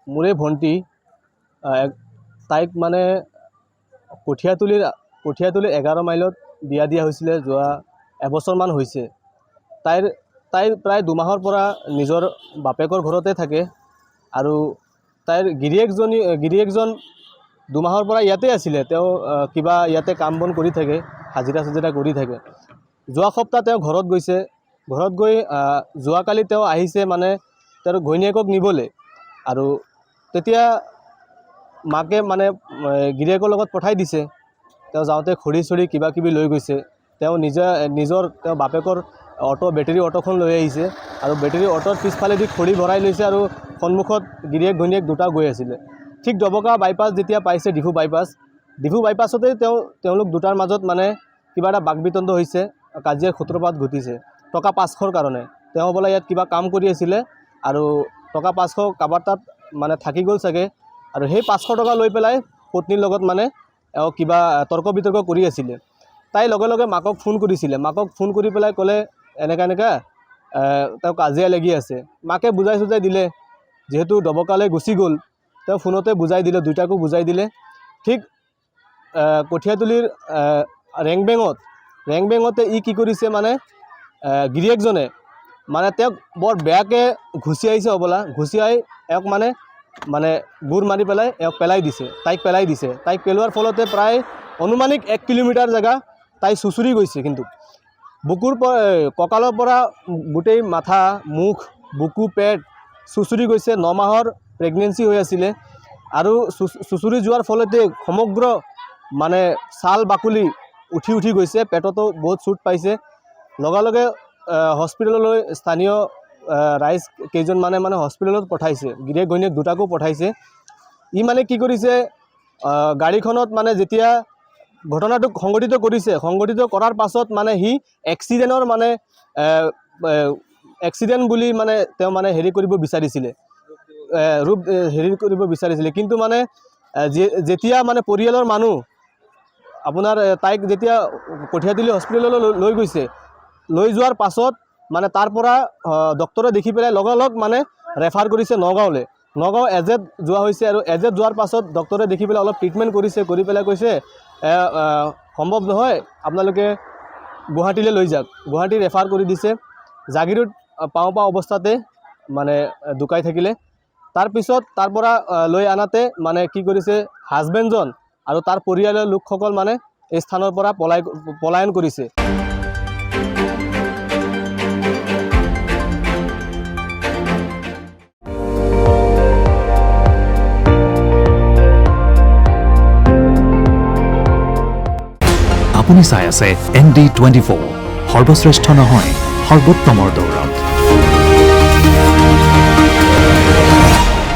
মোৰে ভণ্টি তাইক মানে কঠীয়াতলীৰ 11 মাইলত বিয়া দিয়া হৈছিলে যোৱা এবছৰমান হৈছে। তাই প্ৰায় 2 মাহৰ পৰা নিজৰ বাপেকৰ ঘৰতে থাকে আৰু তাইৰ গিৰিয়েকজন 2 মাহৰ পৰা ইয়াতে আছিলে। তেওঁ কিবা ইয়াতে কাম বন কৰি থাকে, হাজিৰা কৰি থাকে। যোৱা সপ্তাহ তেওঁ ঘৰত গৈছে। ঘৰত গৈ যোৱাকালি তেওঁ আহিছে মানে তেওঁৰ ঘৈণীয়েকক নিবলৈ আৰু তেতিয়া মাকে মানে গিৰিয়েকৰ লগত পঠাই দিছে। তেওঁ যাওঁতে খৰি চৰি কিবা কিবি লৈ গৈছে। তেওঁ নিজৰ বাপেকৰ বেটেৰী অটোখন লৈ আহিছে আৰু বেটেৰী অটোৰ পিছফালেদি খৰি ভৰাই লৈছে আৰু সন্মুখত গিৰিয়েক ঘৈণীয়েক দুটা গৈ আছিলে। ঠিক ডবকা বাইপাছ যেতিয়া পাইছে, ডিফু বাইপাছতে তেওঁলোক দুটাৰ মাজত মানে কিবা এটা বাকবিতণ্ড হৈছে, কাজিয়াৰ সূত্ৰপাত ঘটিছে টকা 500ৰ কাৰণে। তেওঁ বোলে ইয়াত কিবা কাম কৰি আছিলে আৰু টকা 500 কাৰোবাৰ তাত মানে থাকি গ'ল চাগে আৰু সেই 500 টকা লৈ পেলাই পত্নীৰ লগত মানে কিবা তৰ্ক বিতৰ্ক কৰি আছিলে। তাই লগে লগে মাকক ফোন কৰিছিলে। মাকক ফোন কৰি পেলাই ক'লে এনেকা তেওঁ কাজিয়া লাগি আছে। মাকে বুজাই দিলে, যিহেতু ডবকালৈ গুচি গ'ল তেওঁ ফোনতে বুজাই দিলে, দুইটাকো বুজাই দিলে। ঠিক কঠীয়াতলীৰ ৰেংবেঙতে কি কৰিছে মানে গিৰিয়েকজনে মানে তেওঁক বৰ বেয়াকৈ ঘুচি আহিছে হ'বলা। ঘুচি আহি এওক মানে গোৰ মাৰি পেলাই এওক তাইক পেলাই দিছে। তাইক পেলোৱাৰ ফলতে প্ৰায় অনুমানিক 1 কিলোমিটাৰ জেগা তাই চুচুৰি গৈছে। কিন্তু বুকুৰ কঁকালৰ পৰা গোটেই মাথা, মুখ, বুকু, পেট চুচুৰি গৈছে। 9 মাহৰ প্ৰেগনেঞ্চি হৈ আছিলে আৰু চুচুৰি যোৱাৰ ফলতে সমগ্ৰ মানে ছাল বাকলি উঠি গৈছে। পেটতো বহুত চুট পাইছে। লগে হস্পিটেললৈ স্থানীয় ৰাইজ কেইজনমানে মানে হস্পিটেলত পঠাইছে। গিৰিয়েক ঘৈণীয়েক দুটাকো পঠাইছে। মানে কি কৰিছে, গাড়ীখনত মানে যেতিয়া ঘটনাটো সংঘটিত কৰাৰ পাছত মানে সি এক্সিডেণ্টৰ মানে এক্সিডেণ্ট বুলি মানে তেওঁ মানে কৰিব বিচাৰিছিলে। কিন্তু মানে যেতিয়া মানে পৰিয়ালৰ মানুহ আপোনাৰ তাইক যেতিয়া কঠীয়াতলী হস্পিটেললৈ লৈ যোৱাৰ পাছত মানে তাৰ পৰা ডক্টৰে দেখি পেলাই লগালগ মানে ৰেফাৰ কৰিছে নগাঁৱলৈ। নগাঁও এজেড যোৱা হৈছে আৰু এজেড যোৱাৰ পাছত ডক্টৰে দেখি পেলাই অলপ ট্ৰিটমেণ্ট কৰি পেলাই কৈছে সম্ভৱ নহয়, আপোনালোকে গুৱাহাটীলৈ লৈ যাওক। গুৱাহাটী ৰেফাৰ কৰি দিছে। জাগিৰোড পাওঁ অৱস্থাতে মানে ঢুকাই থাকিলে। তাৰপিছত তাৰ পৰা লৈ আনাতে মানে কি কৰিছে, হাজবেণ্ডজন আৰু তাৰ পৰিয়ালৰ লোকসকল মানে এই স্থানৰ পৰা পলায়ন কৰিছে। আপুনি চাই আছে ND24, সৰ্বশ্ৰেষ্ঠ নহয় সৰ্বোত্তমৰ দৌৰত।